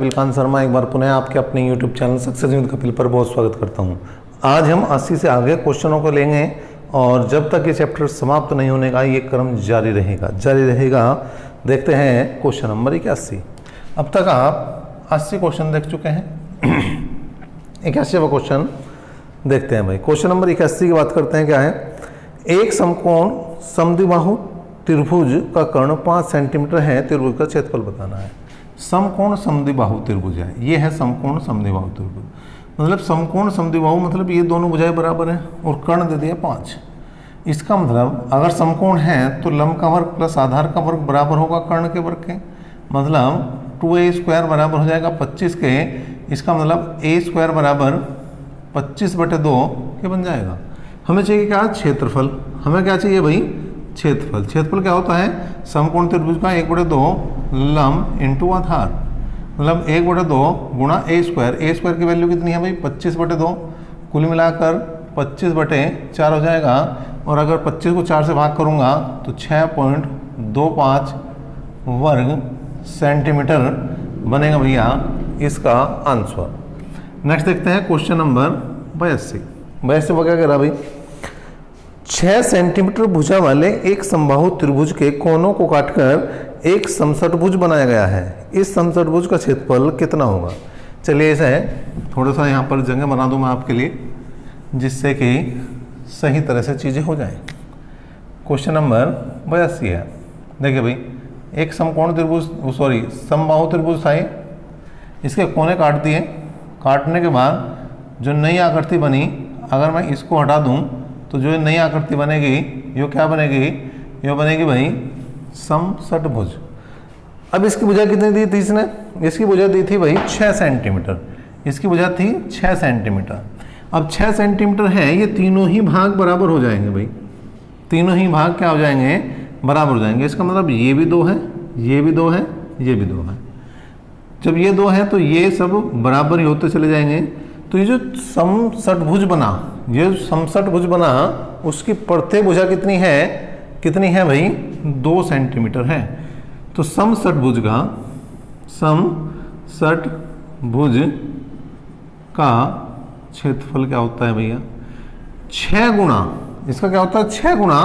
विकांत शर्मा एक बार पुनः आपके अपने YouTube channel success with Kapil पर बहुत स्वागत करता हूं। आज हम 80 से आगे क्वेश्चनों को लेंगे और जब तक ये चैप्टर समाप्त नहीं होने का ये क्रम जारी रहेगा। देखते हैं क्वेश्चन नंबर 81। अब तक आप 80 क्वेश्चन देख चुके हैं। 81वां क्वेश्चन देखते हैं भाई। क्वेश्चन नंबर 81 की बात करते हैं। क्या है? एक समकोण समद्विबाहु त्रिभुज का कर्ण 5 सेंटीमीटर है, त्रिभुज का क्षेत्रफल बताना है। समकोण समद्विबाहु त्रिभुज है, ये है समकोण समद्विबाहु त्रिभुज। मतलब समकोण समद्विबाहु मतलब ये दोनों भुजाएं बराबर हैं और कर्ण दे दिया 5। इसका मतलब अगर समकोण है तो लंब का वर्ग प्लस आधार का वर्ग बराबर होगा कर्ण के वर्ग के। मतलब 2a² बराबर हो जाएगा 25 के। इसका मतलब a² बराबर 25/2 के बन जाएगा। हमें चाहिए क्या? क्षेत्रफल। हमें क्या चाहिए भाई? क्षेत्रफल। क्षेत्रफल क्या होता है? समकोण त्रिभुज का 1/2 लंब इंटू आधार, मतलब 1/2 गुणा a²। a² की वैल्यू कितनी है भाई? 25/2। कुल मिलाकर 25/4 हो जाएगा। और अगर 25 को 4 से भाग करूंगा तो 6.25 वर्ग सेंटीमीटर बनेगा भैया इसका आंसर। नेक्स्ट देखते हैं क्वेश्चन नंबर 82। वो क्या कह रहा भाई? 6 सेंटीमीटर भुजा वाले एक समबाहु त्रिभुज के कोनों को काटकर एक समषटभुज बनाया गया है। इस समषटभुज का क्षेत्रफल कितना होगा? चलिए इसे थोड़ा सा यहाँ पर जगह बना दूँ मैं आपके लिए, जिससे कि सही तरह से चीज़ें हो जाएं। क्वेश्चन नंबर 82 है। देखिए भाई, एक समकोण त्रिभुज समबाहु त्रिभुज था। इसके कोने काट दिए। काटने के बाद जो नई आकृति बनी, अगर मैं इसको हटा दूँ तो जो नई आकृति बनेगी यो क्या बनेगी? यो बनेगी भाई समषटभुज। अब इसकी भुजा कितनी दी थी इसने? इसकी भुजा दी थी भाई 6 सेंटीमीटर। इसकी भुजा थी 6 सेंटीमीटर। अब 6 सेंटीमीटर है, ये तीनों ही भाग बराबर हो जाएंगे भाई। तीनों ही भाग क्या हो जाएंगे? बराबर हो जाएंगे। इसका मतलब ये भी 2 है, ये भी 2 है, ये भी 2 है। जब ये 2 है तो ये सब बराबर ही होते चले जाएंगे। तो ये जो समषटभुज बना, उसकी प्रत्येक भुजा कितनी है भाई? 2 सेंटीमीटर है। तो समषटभुज का क्षेत्रफल क्या होता है भैया? 6 गुणा, इसका क्या होता है? 6 गुणा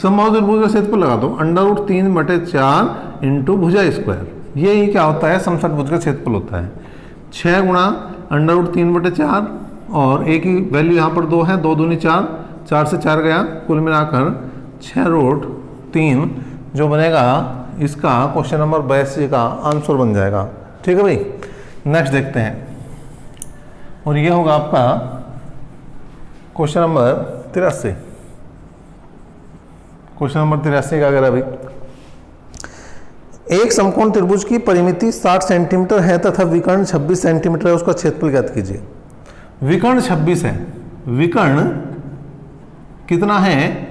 समबाहु त्रिभुज का क्षेत्रफल लगा दो, √3/4 इंटू भुजा स्क्वायर। ये क्या होता है? समषटभुज का क्षेत्रफल होता है 6 गुणा √3/4 और एक ही वैल्यू यहाँ पर 2 है, 2 दूनी 4, 4 से 4 गया, कुल मिलाकर 6√3 जो बनेगा इसका क्वेश्चन नंबर 82 का आंसर बन जाएगा। ठीक है भाई। नेक्स्ट देखते हैं, और ये होगा आपका क्वेश्चन नंबर 83। क्वेश्चन नंबर 83 क्या कह रहा है भाई? एक समकोण त्रिभुज की परिमिति 60 सेंटीमीटर है तथा विकर्ण 26 सेंटीमीटर है, उसका क्षेत्रफल ज्ञात कीजिए। विकर्ण 26 है। विकर्ण कितना है?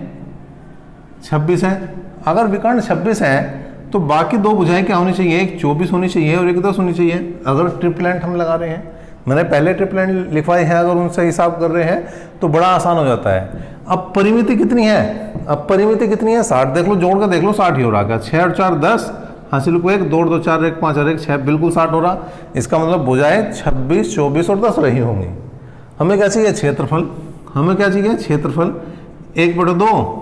26 है। अगर विकर्ण 26 है तो बाकी दो भुजाएं क्या होनी चाहिए? एक 24 होनी चाहिए और एक 10 होनी चाहिए। अगर ट्रिपलेंट हम लगा रहे हैं, मैंने पहले ट्रिपलेंट लिखवाई है, अगर उनसे हिसाब कर रहे हैं तो बड़ा आसान हो जाता है। अब परिमिति कितनी है? 60। देख लो, जोड़ कर देख लो, 60 ही हो रहा। 6 और 4 10, हासिल को 1, 2 और 2 4, 1 5 और 1 6, बिल्कुल 60 हो रहा। इसका मतलब भुजाएं 26, 24 और 10 रही होंगी। हमें क्या चाहिए? क्षेत्रफल। 1/2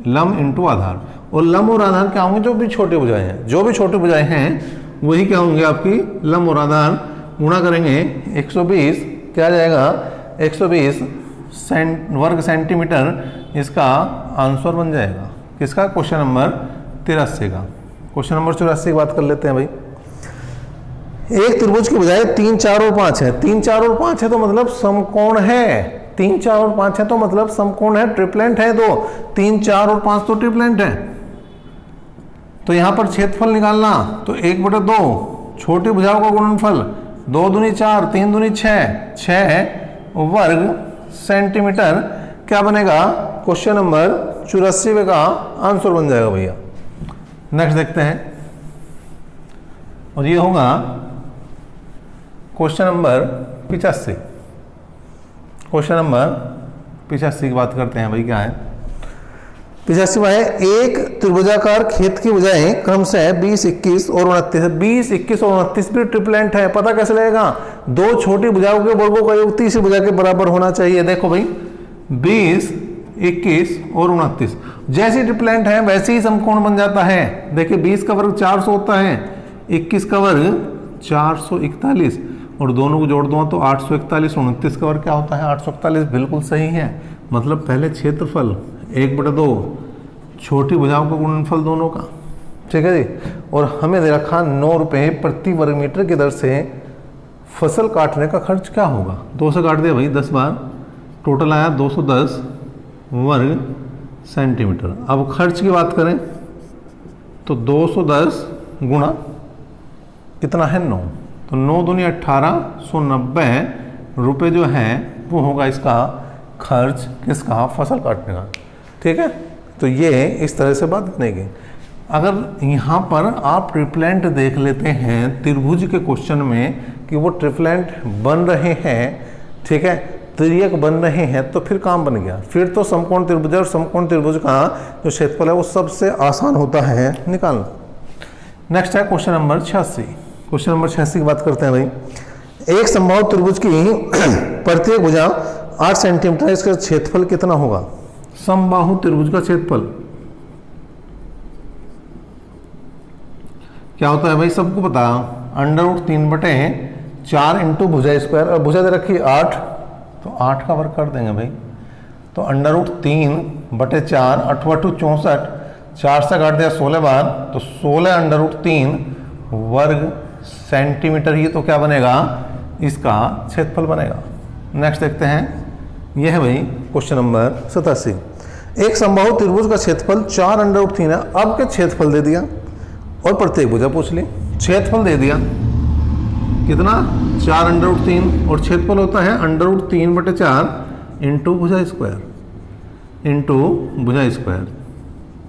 लंब इंटू आधार। और लंब और आधार क्या होंगे? जो भी छोटी भुजाएं हैं वही क्या होंगे? आपकी लंब और आधार गुणा करेंगे 120, क्या आ जाएगा? 120 वर्ग सेंटीमीटर इसका आंसर बन जाएगा। किसका? क्वेश्चन नंबर 83 का। क्वेश्चन नंबर 84 की बात कर लेते हैं भाई। एक त्रिभुज की बजाय 3, 4 और 5 है। 3, 4 और 5 है तो मतलब समकोण है। 3, 4 और 5 है तो मतलब समकोण है, ट्रिपलेंट है। 3, 4 और 5 तो ट्रिपलेंट है। तो यहां पर क्षेत्रफल निकालना तो 1/2 छोटी भुजाओं का गुणनफल, 2 दूनी 4, 3 दूनी 6 वर्ग सेंटीमीटर क्या बनेगा? क्वेश्चन नंबर 84 का आंसर बन जाएगा भैया। नेक्स्ट देखते हैं, और ये होगा क्वेश्चन नंबर 85। क्वेश्चन नंबर 85 की बात करते हैं भाई। क्या है? 85वां है, एक त्रिभुजाकार खेत की भुजाएं क्रमशः 20, 21 और 29 है। 20, 21 और 29 भी ट्रिपलेंट है। पता कैसे लगेगा? दो छोटी भुजाओं के वर्गों का योग तीसरी भुजा के बराबर होना चाहिए। देखो भाई 20, 21 और 29 जैसी ट्रिपलेंट है वैसे ही समकोण बन जाता है। देखिए 20 का वर्ग 400 होता है, 21 का वर्ग 441 और दोनों को जोड़ दो तो 841, 29 का वर्ग क्या होता है? 841। बिल्कुल सही है। मतलब पहले क्षेत्रफल 1/2 छोटी भुजाओं का गुणनफल दोनों का, ठीक है जी। और हमें दे रखा 9 रुपये प्रति वर्ग मीटर की दर से फसल काटने का खर्च क्या होगा? 2 से काट दिया भाई 10 बार, टोटल आया 210 वर्ग सेंटीमीटर। अब खर्च की बात करें तो 210 गुणा कितना है 9, तो 9 दूनी 1890 रुपये जो है वो होगा इसका खर्च, किसका? फसल काटने का, ठीक है। तो ये इस तरह से बात बनेगी। अगर यहाँ पर आप ट्रिपलेंट देख लेते हैं त्रिभुज के क्वेश्चन में कि वो ट्रिपलेंट बन रहे हैं, ठीक है, त्रियक बन रहे हैं, तो फिर काम बन गया। फिर तो समकोण त्रिभुज और समकोण त्रिभुज का जो क्षेत्रफल है वो सबसे आसान होता है निकालना। नेक्स्ट है क्वेश्चन नंबर 86। क्वेश्चन नंबर 86 की बात करते हैं भाई। एक समबाहु त्रिभुज की प्रत्येक भुजा 8 सेंटीमीटर, इसका क्षेत्रफल कितना होगा? समबाहु त्रिभुज का क्षेत्रफल क्या होता है भाई? सबको पता, √3/4 इंटू भुजा स्क्वायर। और भुजा दे रखी 8, तो 8 का वर्ग कर देंगे भाई, तो √3/4, 8 × 2 = 64, 4 से काट दिया 16 बार, तो 16 √3 वर्ग सेंटीमीटर ही तो क्या बनेगा? इसका क्षेत्रफल बनेगा। नेक्स्ट देखते हैं, यह है भाई क्वेश्चन नंबर 87। एक समबाहु त्रिभुज का क्षेत्रफल 4 √3 है। अब के क्षेत्रफल दे दिया और प्रत्येक भुजा पूछ ली। क्षेत्रफल दे दिया कितना? 4 √3 और क्षेत्रफल होता है √3/4 इंटू भुजा स्क्वायर,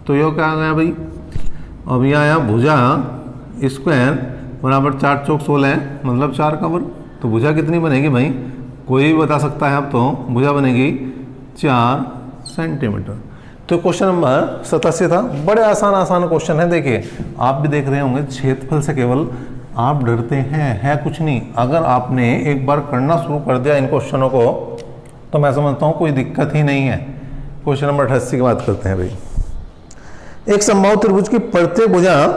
तो ये क्या आ गया भाई? अब ये आया भुजा स्क्वायर बराबर 4 × 4 = 16, मतलब 4 का वर्ग। तो भुजा कितनी बनेगी भाई? कोई भी बता सकता है। अब तो भुजा बनेगी 4 सेंटीमीटर। तो क्वेश्चन नंबर 87 था। बड़े आसान क्वेश्चन है। देखिए आप भी देख रहे होंगे, क्षेत्रफल से केवल आप डरते हैं, है कुछ नहीं। अगर आपने एक बार करना शुरू कर दिया इन क्वेश्चनों को तो मैं समझता हूँ कोई दिक्कत ही नहीं है। क्वेश्चन नंबर 88 की बात करते हैं भाई। एक समबाहु त्रिभुज की प्रत्येक भुजा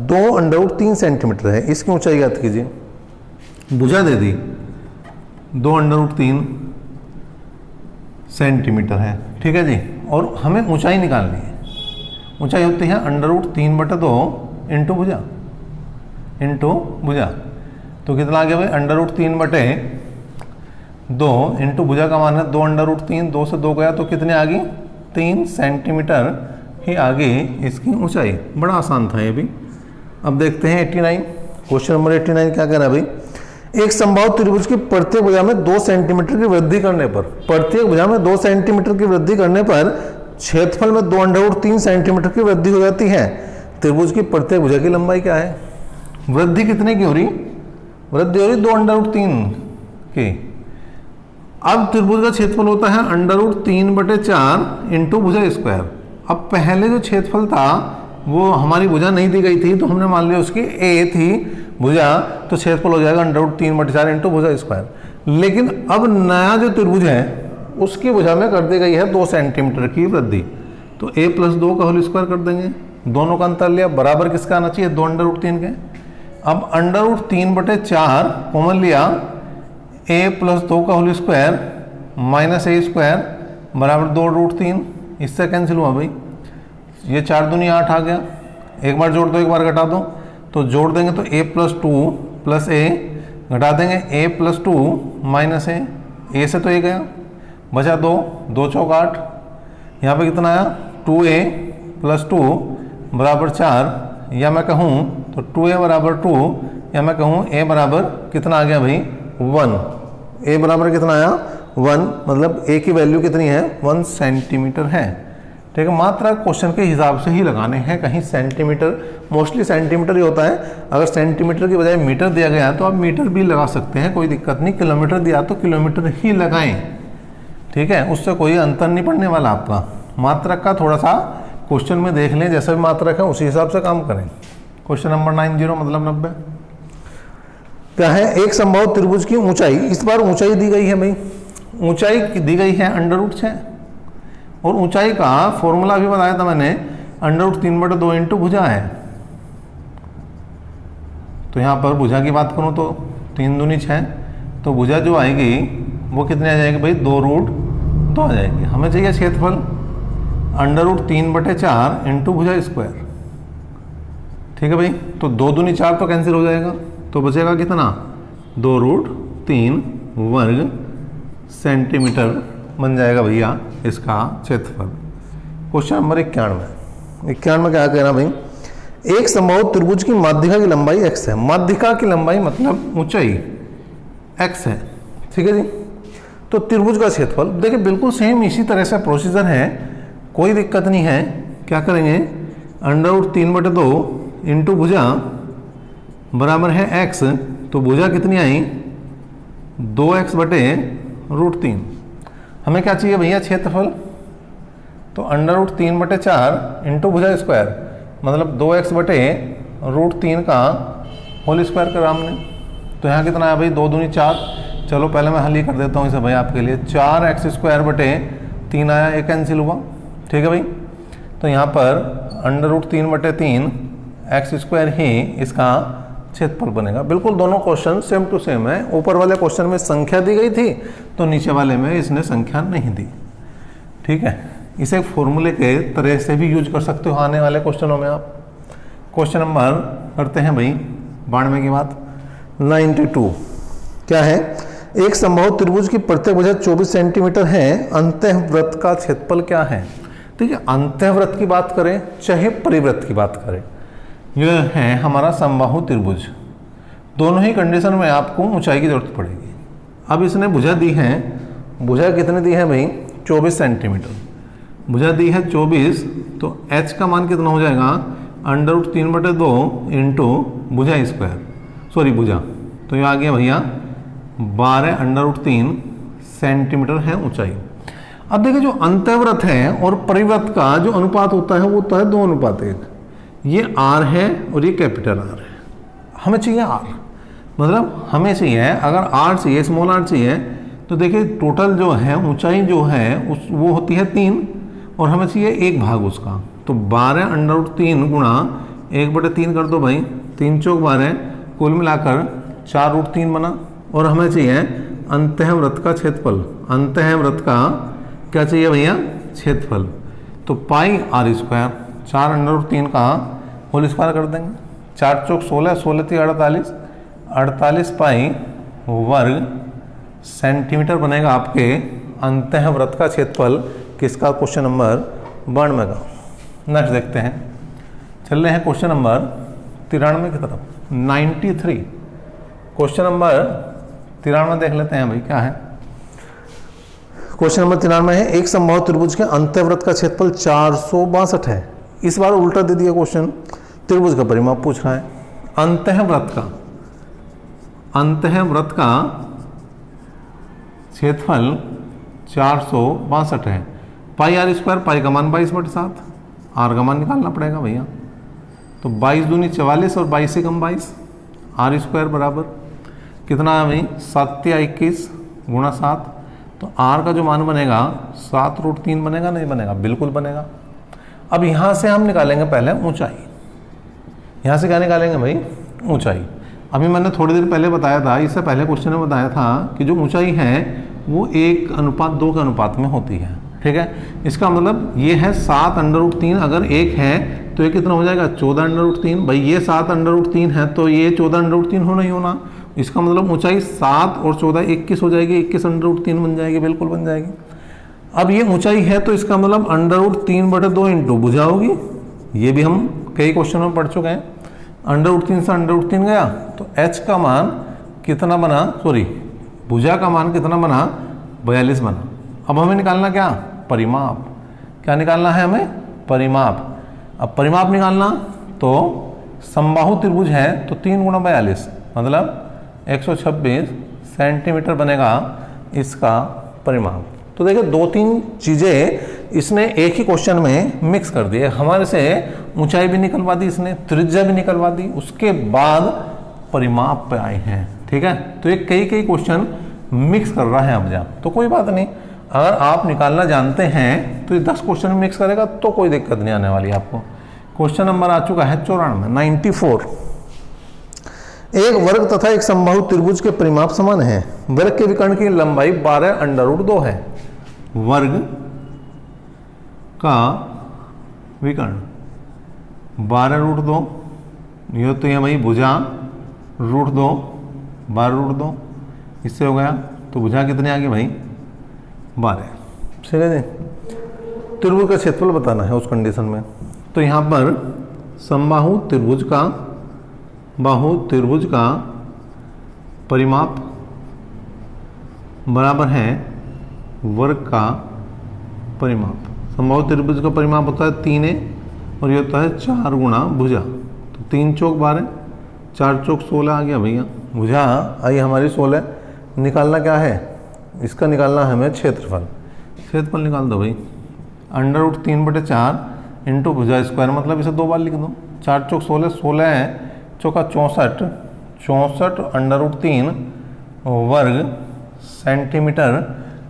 2 √3 सेंटीमीटर है। इसकी ऊंचाई ज्ञात कीजिए। भुजा दे दी 2 √3 सेंटीमीटर है, ठीक है जी। और हमें ऊंचाई निकालनी है। ऊंचाई होती है √3/2 इंटू भुजा, तो कितना आ गया भाई? √3/2 इंटू भुजा का मान है 2 √3, 2 से 2 गया तो कितने आ गई? 3 सेंटीमीटर ही आगे इसकी ऊंचाई। बड़ा आसान था ये भी। अब देखते हैं 89। क्वेश्चन नंबर 89 क्या कह रहा है भाई? एक समबाहु त्रिभुज की प्रत्येक भुजा में 2 सेंटीमीटर की वृद्धि करने पर, प्रत्येक भुजा में 2 सेंटीमीटर की वृद्धि करने पर क्षेत्रफल में 2 √3 सेंटीमीटर की वृद्धि हो जाती है। त्रिभुज की प्रत्येक भुजा की लंबाई क्या है? वृद्धि कितने की हो रही? वृद्धि हो रही 2 √3 की। अब त्रिभुज का क्षेत्रफल होता है √3/4 इंटू भुजा स्क्वायर। अब पहले जो क्षेत्रफल था वो हमारी भुजा नहीं दी गई थी, तो हमने मान लिया उसकी ए थी भुजा, तो क्षेत्रफल हो जाएगा √3/4 इंटू भुजा स्क्वायर। लेकिन अब नया जो त्रिभुज है उसकी भुजा में कर दी गई है 2 सेंटीमीटर की वृद्धि, तो a + 2 का होल स्क्वायर कर देंगे। दोनों का अंतर लिया, बराबर किसका आना चाहिए? 2 √3 के। अब √3/4 कॉमन लिया, a + 2 का whole square minus a square बराबर 2 √3। इससे कैंसिल हुआ भाई, ये 4 दूनी 8 आ गया। एक बार जोड़ दो, एक बार घटा दो, तो जोड़ देंगे तो a + 2 + a, घटा देंगे a + 2 - a से तो ये गया, बचा 2, 2 × 8। यहाँ पे कितना आया? 2a + 2 = 4, या मैं कहूँ तो 2a = 2, या मैं कहूँ a बराबर कितना आ गया भाई? 1। a बराबर कितना आया? 1, मतलब a की वैल्यू कितनी है? 1 सेंटीमीटर है, ठीक है। मात्रा क्वेश्चन के हिसाब से ही लगाने हैं, कहीं सेंटीमीटर, मोस्टली सेंटीमीटर ही होता है। अगर सेंटीमीटर की बजाय मीटर दिया गया है तो आप मीटर भी लगा सकते हैं, कोई दिक्कत नहीं। किलोमीटर दिया तो किलोमीटर ही लगाएं, ठीक है, उससे कोई अंतर नहीं पड़ने वाला आपका। मात्रक का थोड़ा सा क्वेश्चन में देख लें, जैसा भी मात्रक है उसी हिसाब से काम करें। क्वेश्चन नंबर 90 मतलब 90 क्या है, एक संभव त्रिभुज की ऊंचाई, इस बार ऊंचाई दी गई है भाई, ऊंचाई दी गई है √6 और ऊंचाई का फॉर्मूला भी बताया था मैंने, √3/2 इंटू भुजा है। तो यहाँ पर भुजा की बात करूँ तो 3 दूनी 6, तो भुजा जो आएगी वो कितनी आ जाएगी भाई, 2√2 आ जाएगी। हमें चाहिए क्षेत्रफल √3/4 इंटू भुजा स्क्वायर। ठीक है भाई, तो 2 दूनी 4 तो कैंसिल हो जाएगा, तो बचेगा कितना, 2√3 वर्ग सेंटीमीटर बन जाएगा भैया इसका क्षेत्रफल। क्वेश्चन नंबर 91 क्या कहना भाई, एक संभव त्रिभुज की माध्यिका की लंबाई x है। माध्यिका की लंबाई मतलब ऊंचाई x है, ठीक है जी। तो त्रिभुज का क्षेत्रफल देखिए बिल्कुल सेम इसी तरह से प्रोसीजर है, कोई दिक्कत नहीं है। क्या करेंगे, √3/2 इंटू भुजा बराबर है x, तो भुजा कितनी आई, 2x/√3। हमें क्या चाहिए भैया, क्षेत्रफल, तो √3/4 इंटू भुजा स्क्वायर मतलब 2x/√3 का होल स्क्वायर करा हमने। तो यहाँ कितना है भाई, 2 दूनी 4। चलो पहले मैं हल ही कर देता हूँ इसे भाई आपके लिए, 4x²/3 आया, एक कैंसिल हुआ। ठीक है भाई, तो यहाँ पर √3/3 x² ही इसका क्षेत्रफल बनेगा। बिल्कुल दोनों क्वेश्चन सेम टू सेम है। ऊपर वाले क्वेश्चन में संख्या दी गई थी, तो नीचे वाले में इसने संख्या नहीं दी। ठीक है, इसे एक फॉर्मूले के तरह से भी यूज कर सकते हो आने वाले क्वेश्चनों में आप। क्वेश्चन नंबर करते हैं भाई 92 की बात, 92 क्या है, एक संभव त्रिभुज की प्रत्येक भुजा 24 सेंटीमीटर है, अंतःवृत्त का क्षेत्रफल क्या है। ठीक है, अंतःवृत्त की बात करें चाहे परिवृत्त की बात करें, यह है हमारा समबाहु त्रिभुज। दोनों ही कंडीशन में आपको ऊंचाई की जरूरत पड़ेगी। अब इसने भुजा दी है, भुजा कितनी दी है भाई, 24 सेंटीमीटर भुजा दी है 24, तो h का मान कितना हो जाएगा, √3/2 इंटू भुजा स्क्वायर, सॉरी भुजा, तो ये आ गया भैया 12√3 सेंटीमीटर है ऊंचाई। अब देखिए जो अंतःवृत्त है और परिवृत्त का जो अनुपात होता है वो होता है 2:1। ये r है और ये कैपिटल R है। हमें चाहिए r, मतलब हमें चाहिए, अगर r चाहिए, स्मॉल r चाहिए, तो देखिए टोटल जो है ऊंचाई जो है वो होती है 3 और हमें चाहिए 1 भाग उसका, तो 12√3 गुणा 1/3 कर दो भाई, 3 चौक 12, कुल मिलाकर 4√3 बना। और हमें चाहिए अंतःवृत्त का क्षेत्रफल, अंतःवृत्त का क्या चाहिए भैया, क्षेत्रफल, तो πr², 4√3 का होल स्क्वायर कर देंगे, 4 चौक 16, 16 × 48, 48 पाई वर्ग सेंटीमीटर बनेगा आपके अंतःवृत्त का क्षेत्रफल किसका, क्वेश्चन नंबर 92 का। नेक्स्ट देखते हैं, चल रहे हैं क्वेश्चन नंबर 93 की तरफ, 93। क्वेश्चन नंबर 93 देख लेते हैं भाई क्या है। क्वेश्चन नंबर 93 है, एक संभव त्रिभुज के अंतःवृत्त का क्षेत्रफल 462 है। इस बार उल्टा दे दिया क्वेश्चन, त्रिभुज का परिमाप पूछ रहा है। अंतःवृत्त का क्षेत्रफल 462 है, πr², पाई का मान 22/7, r का मान निकालना पड़ेगा भैया, तो 22 दूनी 44 और 22 से कम 22, r² बराबर कितना है भाई, 7×21 × 7, तो r का जो मान बनेगा 7√3 बनेगा, नहीं बनेगा, बिल्कुल बनेगा। अब यहाँ से हम निकालेंगे पहले ऊंचाई, यहाँ से क्या निकालेंगे भाई, ऊंचाई। अभी मैंने थोड़ी देर पहले बताया था, इससे पहले क्वेश्चन में बताया था कि जो ऊंचाई है वो 1:2 के अनुपात में होती है। ठीक है, इसका मतलब ये है 7√3, अगर 1 है तो ये कितना हो जाएगा, 14√3। भाई ये 7√3 है तो ये 14√3 होना ही होना, इसका मतलब ऊंचाई 7 और 14 21 हो जाएगी, 21√3 बन जाएगी, बिल्कुल बन जाएगी। अब ये ऊंचाई है तो इसका मतलब √3/2 इंटू भुजा होगी, ये भी हम कई क्वेश्चन में पढ़ चुके हैं। √3 से √3 गया तो h का मान कितना बना, सॉरी भुजा का मान कितना बना, 42 बना। अब हमें निकालना क्या, परिमाप। क्या निकालना है हमें, परिमाप। अब परिमाप निकालना तो समबाहु त्रिभुज है तो 3 × 42 मतलब 126 सेंटीमीटर बनेगा इसका परिमाप। तो देखिए 2-3 चीज़ें इसने एक ही क्वेश्चन में मिक्स कर दिया, हमारे से ऊंचाई भी निकलवा दी इसने, त्रिज्या भी निकलवा दी, उसके बाद परिमाप पे आए हैं। ठीक है, तो ये कई कई क्वेश्चन मिक्स कर रहा है अब जा, तो कोई बात नहीं, अगर आप निकालना जानते हैं तो ये 10 क्वेश्चन मिक्स करेगा तो कोई दिक्कत नहीं आने वाली आपको। क्वेश्चन नंबर आ चुका है 94। एक वर्ग तथा एक समबाहु त्रिभुज के परिमाप समान है। वर्ग के विकर्ण की लंबाई 12√2 है। वर्ग का विकर्ण 12√2, ये तो ये भाई भुजा √2, 12√2, इससे हो गया तो भुजा कितने आ गई भाई 12। चलिए जी, त्रिभुज का क्षेत्रफल बताना है उस कंडीशन में। तो यहाँ पर समबाहु त्रिभुज का परिमाप बराबर है वर्ग का परिमाप। समबाहु त्रिभुज का परिमाप होता है 3a और ये होता है 4 गुणा भुजा, तो 3 चौक 12, 4 चौक 16 आ गया भैया। भुजा आई हमारी 16, निकालना क्या है, इसका निकालना है हमें क्षेत्रफल निकाल दो भाई। √3/4 इंटू भुजा स्क्वायर, मतलब इसे 2 बार लिख दो। 4 चौक 16, 16 है चौका 64, 64√3 वर्ग सेंटीमीटर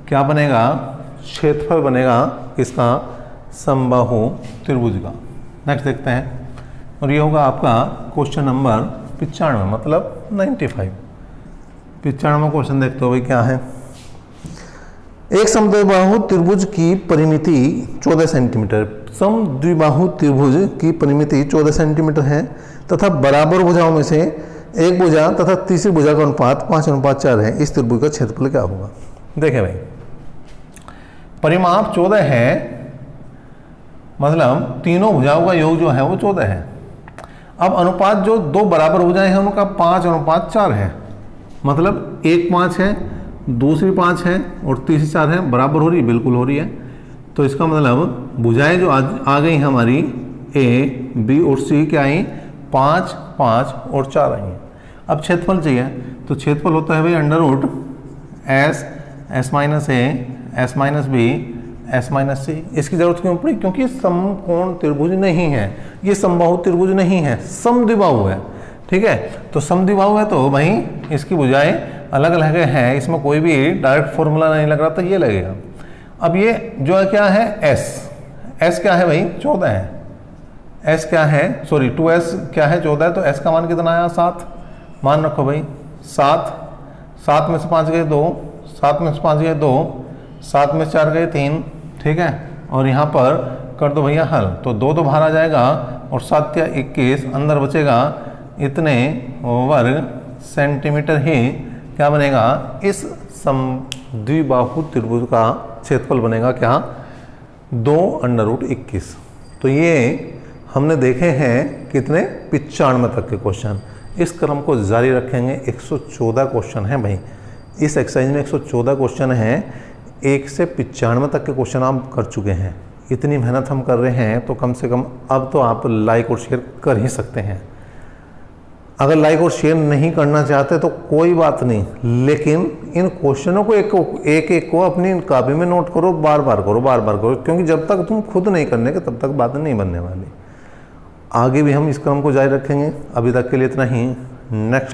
क्या बनेगा, क्षेत्रफल बनेगा किसका, समबाहु त्रिभुज का। नेक्स्ट देखते हैं, और ये होगा आपका क्वेश्चन नंबर 95, मतलब 95। 95 क्वेश्चन देखते हो भाई क्या है। एक समद्विबाहु त्रिभुज की परिमिति 14 सेंटीमीटर। समद्विबाहु त्रिभुज की परिमिति 14 सेंटीमीटर है तथा बराबर भुजाओं में से एक भुजा तथा तीसरी भुजा का अनुपात 5:4 है। इस त्रिभुज का क्षेत्रफल क्या होगा। देखें भाई, परिमाप 14 है, मतलब तीनों भुजाओं का योग जो है वो 14 है। अब अनुपात जो 2 बराबर भुजाएं हैं उनका 5:4 है, मतलब एक 5 है, दूसरी 5 है और तीसरी 4 है, बराबर हो रही है, बिल्कुल हो रही है। तो इसका मतलब भुजाएं जो आ गई हमारी ए, बी और सी क्या आई, 5, 5 और 4 आई हैं। अब क्षेत्रफल चाहिए, तो क्षेत्रफल होता है भाई √S, S-A, S-B, S-C। इसकी जरूरत क्यों पड़ी, क्योंकि समकोण त्रिभुज नहीं है, ये समबाहु त्रिभुज नहीं है, समद्विबाहु है। ठीक है, तो समद्विबाहु है तो भाई इसकी भुजाएं अलग अलग है, इसमें कोई भी डायरेक्ट फॉर्मूला नहीं लग रहा, तो ये लगेगा। अब ये जो है क्या है, S क्या है भाई 14 है, S क्या है, सॉरी 2S क्या है 14 है, तो S का मान कितना आया 7। मान रखो भाई 7 में से 5 गए 2, 7 में से 5 गए 2, 7 में से 4 गए 3। ठीक है, और यहाँ पर कर दो भैया हल, तो 2 तो बाहर आ जाएगा और 7 या 21 अंदर बचेगा, इतने वर्ग सेंटीमीटर ही क्या बनेगा, इस समद्विबाहु त्रिभुज का क्षेत्रफल बनेगा क्या, 2√21। तो ये हमने देखे हैं कितने 95 तक के क्वेश्चन। इस क्रम को जारी रखेंगे। 114 क्वेश्चन हैं भाई, इस एक्सरसाइज में 114 क्वेश्चन हैं। 1 से 95 तक के क्वेश्चन आप कर चुके हैं। इतनी मेहनत हम कर रहे हैं तो कम से कम अब तो आप लाइक और शेयर कर ही सकते हैं। अगर लाइक और शेयर नहीं करना चाहते तो कोई बात नहीं, लेकिन इन क्वेश्चनों को एक को अपनी कॉपी में नोट करो, बार बार करो, क्योंकि जब तक तुम खुद नहीं करने के तब तक बात नहीं बनने वाली। आगे भी हम इस क्रम को जारी रखेंगे। अभी तक के लिए इतना ही। नेक्स्ट